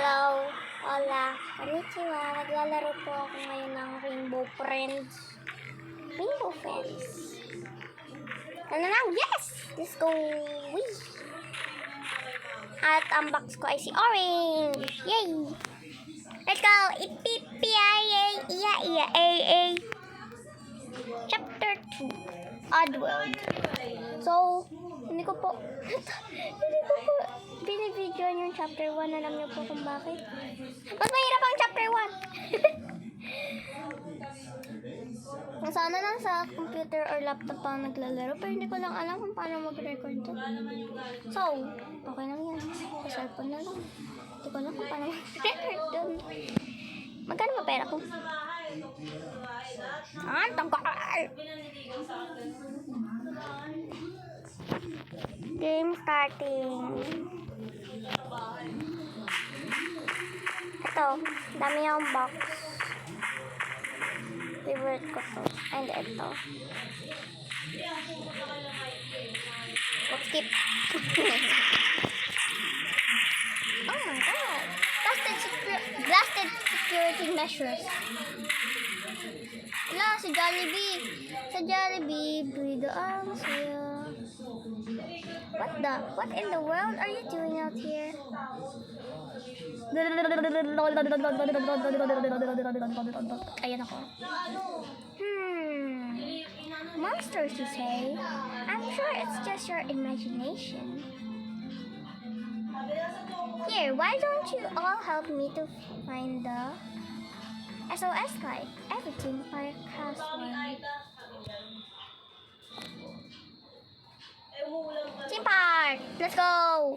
Hello, hola, konnichiwa. Naglalaro po ako ngayon ng Rainbow Friends. Rainbow Friends. Ano na? Yes! Let's go! Wee! At ang box ko ay si Orange. Yay! Let's go! Ipipiayay. Chapter 2. Oddworld. So, hindi ko po binibidyoan yung chapter 1. Alam niyo po kung bakit? Mas mahirap ang chapter 1. Sana lang sa computer or laptop pa naglalaro, pero hindi ko lang alam kung paano mag-record to. So, okay lang yan. Sa cellphone na lang. Hindi ko alam kung paano mag-record dun. Magkano ba pera ko? Tangkal! Game starting. Ito, dami akong box. Favorite ko to. And ito. Let's skip. Oh my god. Blasted security measures. Wala, si Jollibee. Sa Jollibee, bredo ang saya. What in the world are you doing out here? Ayan ako. Monsters, you say? I'm sure it's just your imagination. Here, why don't you all help me to find the SOS guide? Everything Park has one. Team Park! Let's go!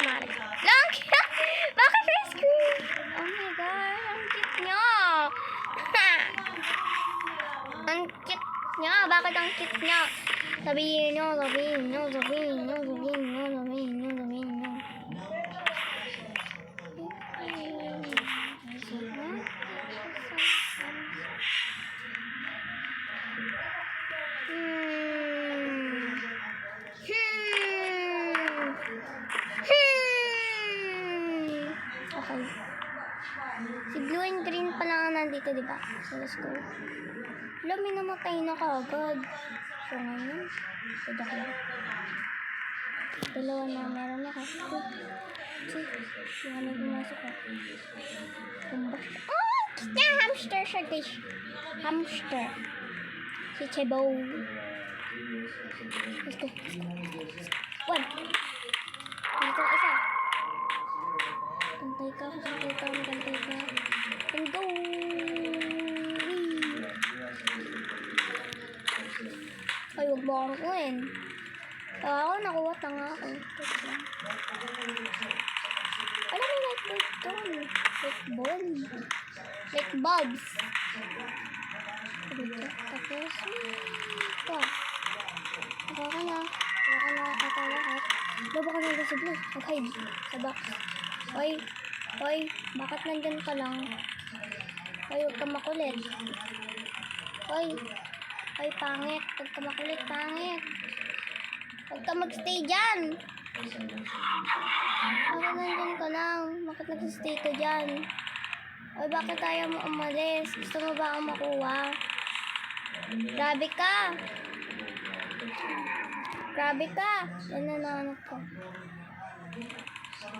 Smart. Long! Bakit may screen? Oh my god, ang cute nyo! Ang cute nyo! Bakit ang cute nyo? Sabihin nyo. Okay. Si Blue and Green pa lang nandito, diba? So, let's go. Alam, may namatay na kagad. So, ngayon, sadak lang. Dalawa na, meron ako. Yung ano pumasok ko. Kumbas. Oh! Kita! Hamster siya, guys. Hamster. Si Chebo. Let's go. One. Dito na isa. Kantay ka. And go! Ay, huwag mo akong kuhin. Ako, nakuha tanga ako. Ano may light bulb doon? Light bulbs. Tapos, ito. Nakuha ka na ata lahat. Laba ka na sa blue. Mag-hide sa box. Hoy, bakit nandun ka lang? Hoy, huwag ka makulit. Hoy, pangit. Huwag ka makulit, pangit. Huwag ka magstay dyan. Bakit nandun ka lang? Bakit nagsistay ka dyan? Hoy, bakit tayo mo umalis? Gusto mo ba akong makuha? Grabe ka. Yan na nahanap ko.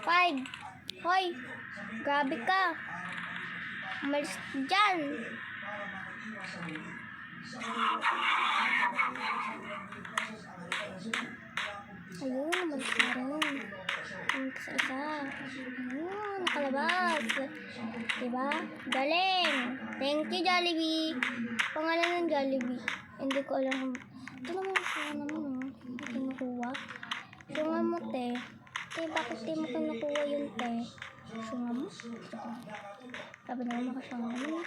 5. Hoy, grabe ka. Umalis dyan. Ayun, umalis na rin. Ang isa. Ayun, nakalabas. Diba? Galing. Thank you, Jollibee. Pangalan ng Jollibee. Hindi ko alam. Ito naman naman. Hindi kinukuha. Sunga mo, te. Te, bakit di mo kinukuha yun, te? Sunga mo? Sabi na naman kasunga mo.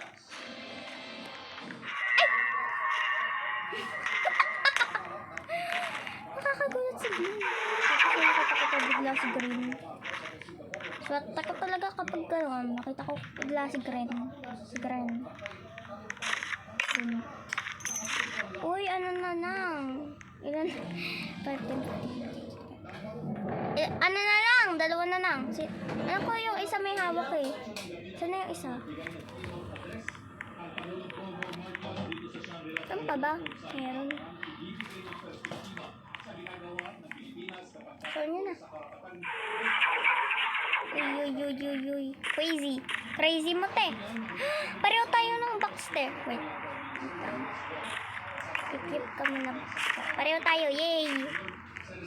Nakakagulat si Green. Kasi nakita ko bigla si Green. Swerte ko talaga kapag gano'n. Nakita ko bigla si Green. Uy, ano na lang. Ilan? 13. Ano na lang? lang. Ano ko yung isa may hawak eh. Saan na yung isa? Saan pa ba? Meron. Saan yun na? Uy. Crazy mo, te. Pareho tayo ng box, te. Wait. I-keep kami na box. Pareho tayo. Yay!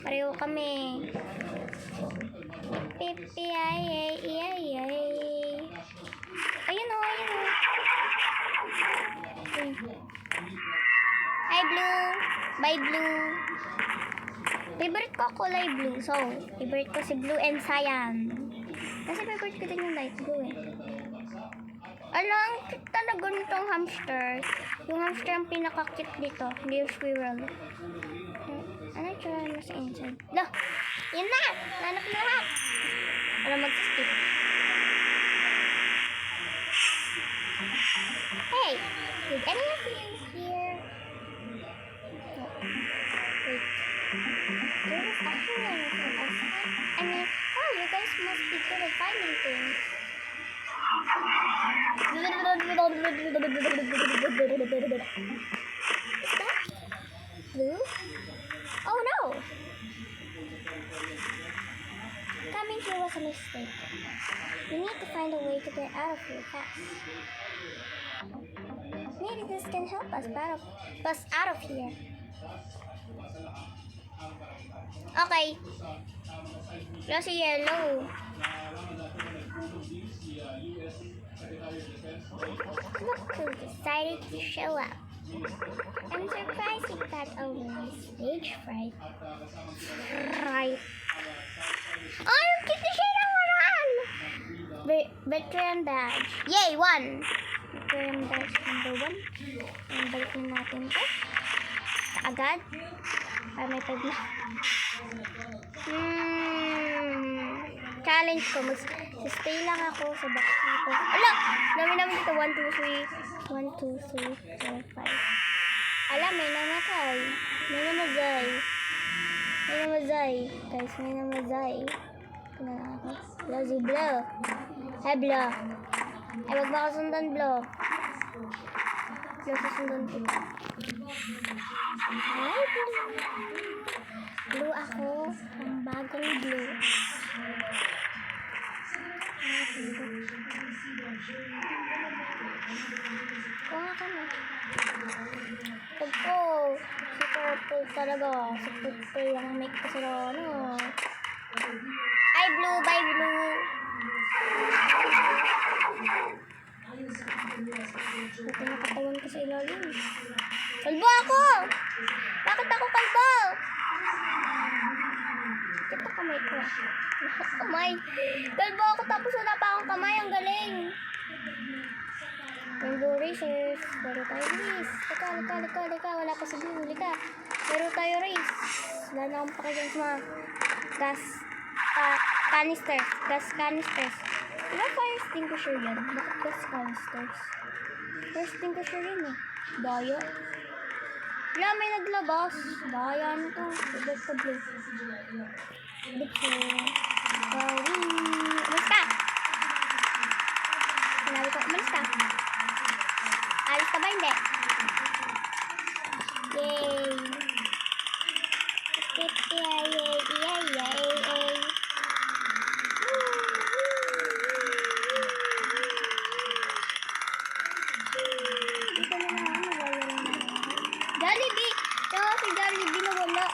Pareho kami. Pipi, ay. Ayun o. Hi, Blue. Bye, Blue. Favorite ko kulay blue. So, favorite ko si Blue and Cyan. Kasi favorite ko din yung light blue eh. Ang cute talaga nitong hamster. Yung hamster ang pinaka-cute dito. Hindi yung squirrel. Ano try mo sa inside? Lah! Yun na! Nanak na lahat! Ano mag-skip? Hey! Did any of you here? No. Wait. There's actually anything else. I mean, oh, you guys must be good at finding things. Is that blue? Oh no! Coming here was a mistake. We need to find a way to get out of here fast. Maybe this can help us bust out of here. Okay. Wala si Yellow. Look who decided to show up. I'm surprised he got over his stage fright. Right. Oh, you get the shade on one! Veteran badge. Yay, 1! Veteran badge number 1. And balik na natin ito. Agad. Para may tag na. Challenge ko. Stay lang ako sa box dito. Ala! Dami namin dito. 1, 2, 3. 1, 2, 3, 4, 5. Ala, may namatay. May namazay. Guys, may namazay. Ito na lang ako. Hello, si Blo. Hi, Blo. Ay, wag ba kasundan, Blo? Blo, kasundan ko. Hi, Blo. Blue ako. Ang bagong blue. Kuha ka na. Purple. Si purple talaga. Si purple yung make ko sila. Ano? Hi, Blue. Bye, Blue. Ito nakatawan ko sa ilalim. Kalbo ako! Bakit ako kalbo? Ito kamay ko. Kamay. Kalbo ako tapos wala pa akong kamay. Ang galing. Rainbow races. Laro tayo race. Lika. Wala pa sa blue. Lika. Laro tayo race. Wala na akong pakagyan sa mga gas canisters. Gas canisters. Diba fire extinguisher yan? Bakit gas canisters? Fire extinguisher yun eh. Daya. Wala, may naglabas. Daya ano to. Sabot sa blue. Dito. Umalis ka! Sinabi ko, umalis ka. Alis ka ba? Hindi. Yay! Yay! Dito na naman, nawala na. Jollibee! Tawa si Jollibee na wala.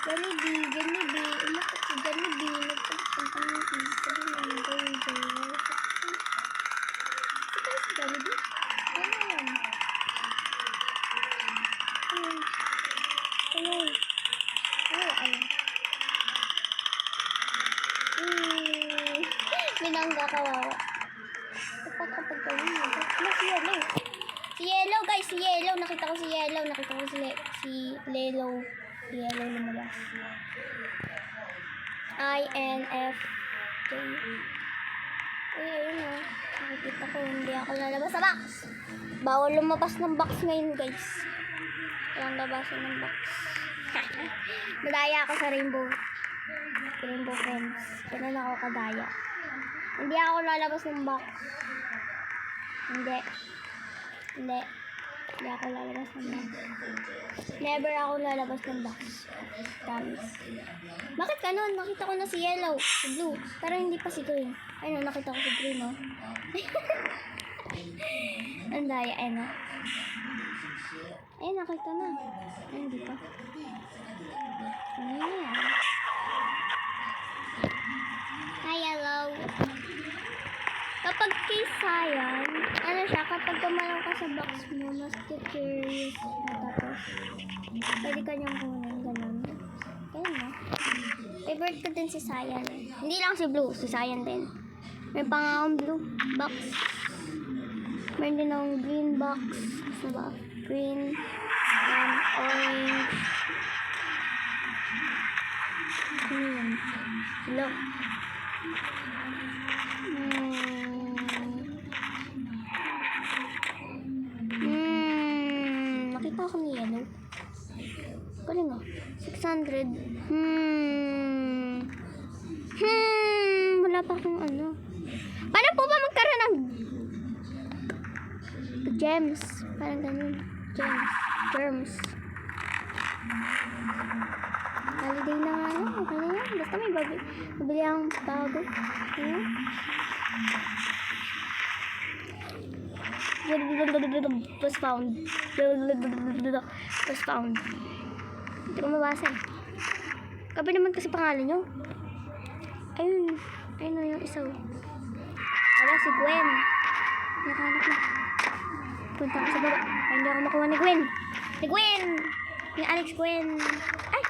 Jollibee. Umakot si Jollibee. Nagpagpag ang Jollibee. Sabi naman gawin Jollibee. Saan si Jollibee? Ano yan? Binangga kawawa. Kapag gawin mo. Ano si Yellow? Si Yellow guys, si Yellow. Nakita ko si Yellow. Si Lelo. Si Yellow lumabas. INFJ. Uy, ayun o. Nakikita ko, hindi ako lalabas sa box. Bawal lumabas ng box ngayon guys. Walang labasan ng box. Madaya ako sa rainbow. Rainbow Friends. Ganun ako kadaya. Hindi ako lalabas ng box. Hindi. Hindi ako lalabas ng box. Never ako lalabas ng box. Promise. Bakit ganun? Nakita ko na si yellow, si blue. Pero hindi pa si green. Ayun, nakita ko si green, no? Ang daya, ayun, no? Ayun, nakita na. Ayun, hindi pa. Ano yan? Hi, yellow. Kapag kisayan, ano siya, kapag gumalaw ka sa box mo, mas curious na tapos, pwede ka niyang kunin, ganun. Ganun, no? Favorite ko din si Sayan. Hindi lang si Blue, si Sayan din. May pa nga akong blue box. Meron din akong green box. Ano ba? Green, orange. Ano yun? Hello. Nakita ko ni yellow. Galing ah. 600. Wala pa akong ano. Paano po ba magkaroon ng gems? Parang ganun. Germs. Holiday na nga lang. Okay na yan. Basta may babili akong bago. Was found. Was found. Hindi ko mabasa eh. Kabi naman kasi pangalan nyo. Ayun. Ayun na yung isa. Wala si Gwen. Nakahanap na. Punta ko sa baba. Ay, hindi ako makuha ni Gwen. Ni Gwen! Ni Alex Gwen. Ay!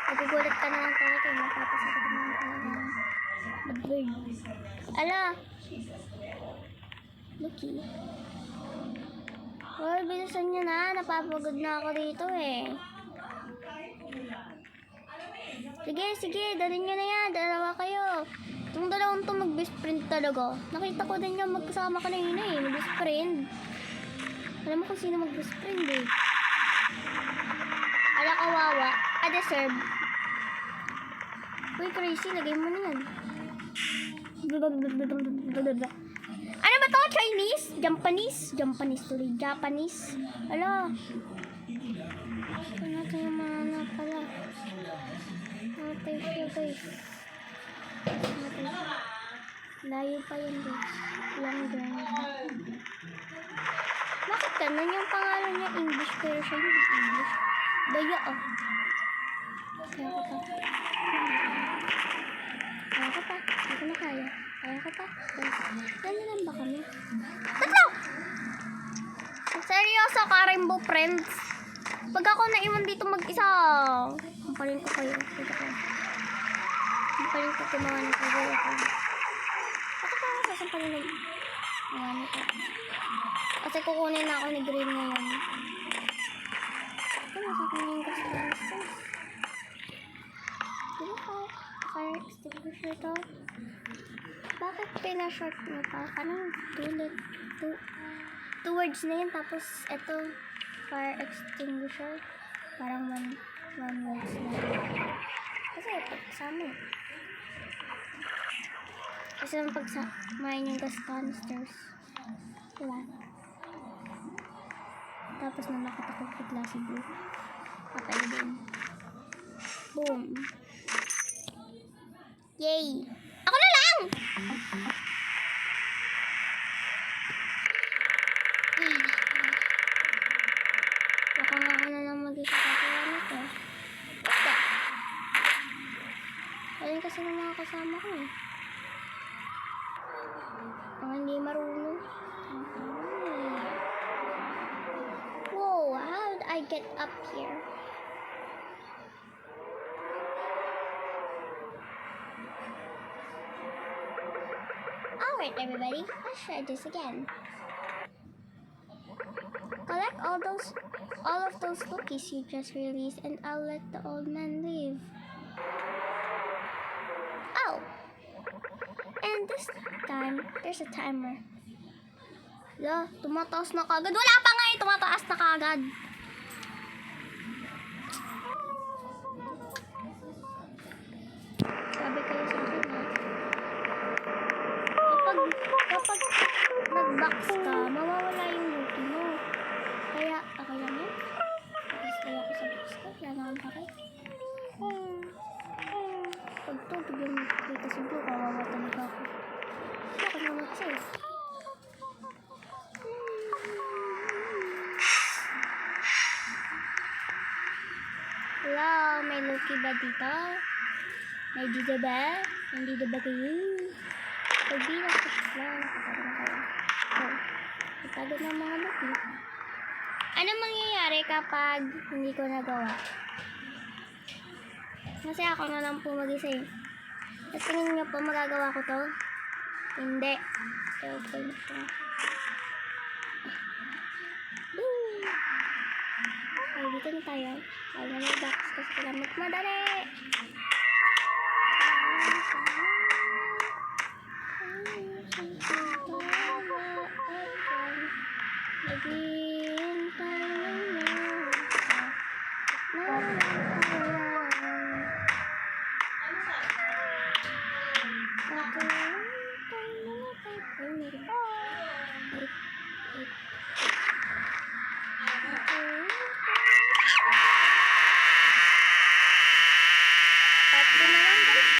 Nagugulat ka na lang talaga. Napapasagot na lang talaga. Bird. Ala! Lucky. Oh, bilisan nyo na. Napapagod na ako dito eh. Sige. Dalhin nyo na yan. Dalawa kayo. Itong dalawang to mag-best friend talaga. Nakita ko din yung magkasama kanina eh. Mag-best friend. Alam mo kung sino mag-best friend eh. Ala kawawa. Deserve. Uy, crazy. Lagay mo na yan. Ano ba to? Chinese? Japanese tuloy. Japanese. Ala. Ito natin yung mga ano pala. Okay siya guys. Layo pa yun guys. Lang journey pa. Bakit ganun yung pangalan niya English pero siya hindi English? Daya oh. Kaya ko pa. Hindi ko na kaya. Kaya ko pa. Ano lang ba kami? Tatlo! Seryoso ka, Rainbow Friends? Pag ako naiwan dito mag-isa, mapaling ko kayo. Mapaling ko kumawa ng kagulo ko. Bakit pa ako sasampalin ng ano ko? Kasi kukunin na ako ni Green ngayon. Ito, nasa ko na yung gastos. Dito ko, fire extinguisher to. Bakit pinashort mo pa? Parang two words na yun. Tapos, ito, fire extinguisher. Parang one words na. Kasi, pagsama. Kasi lang pagsamahin yung gas canisters. Diba? Tapos, nung nakita ko bigla si Blue. Patay din. Boom. Yay! Ako na lang! Baka nga ako na lang mag-isa kaya nito. Basta. Ayun kasi ng mga kasama ko eh. Ang hindi marunong. Whoa, how did I get up here? Alright everybody, let's try this again. Collect all of those cookies you just released and I'll let the old man leave. Oh! And this time, there's a timer. Yeah, tumataas na kagad. Wala pa nga eh, tumataas na kagad. ang sakit. Pag to, bigyan mo kita si Blue, kawawa talaga ako. Bakit naman kasi? Hello, may Loki ba dito? May dito ba? Nandito ba kayo? Pagbilang ko lang. Pagkado na kayo. Oh, pagkado na mga Loki. Ano mangyayari kapag hindi ko nagawa? Kasi ako na lang po mag-isa eh. At tingin niyo po magagawa ko to? Hindi. Okay na po. Ay, dito na tayo. Ay, na may box kasi kailangan magmadali. Lagi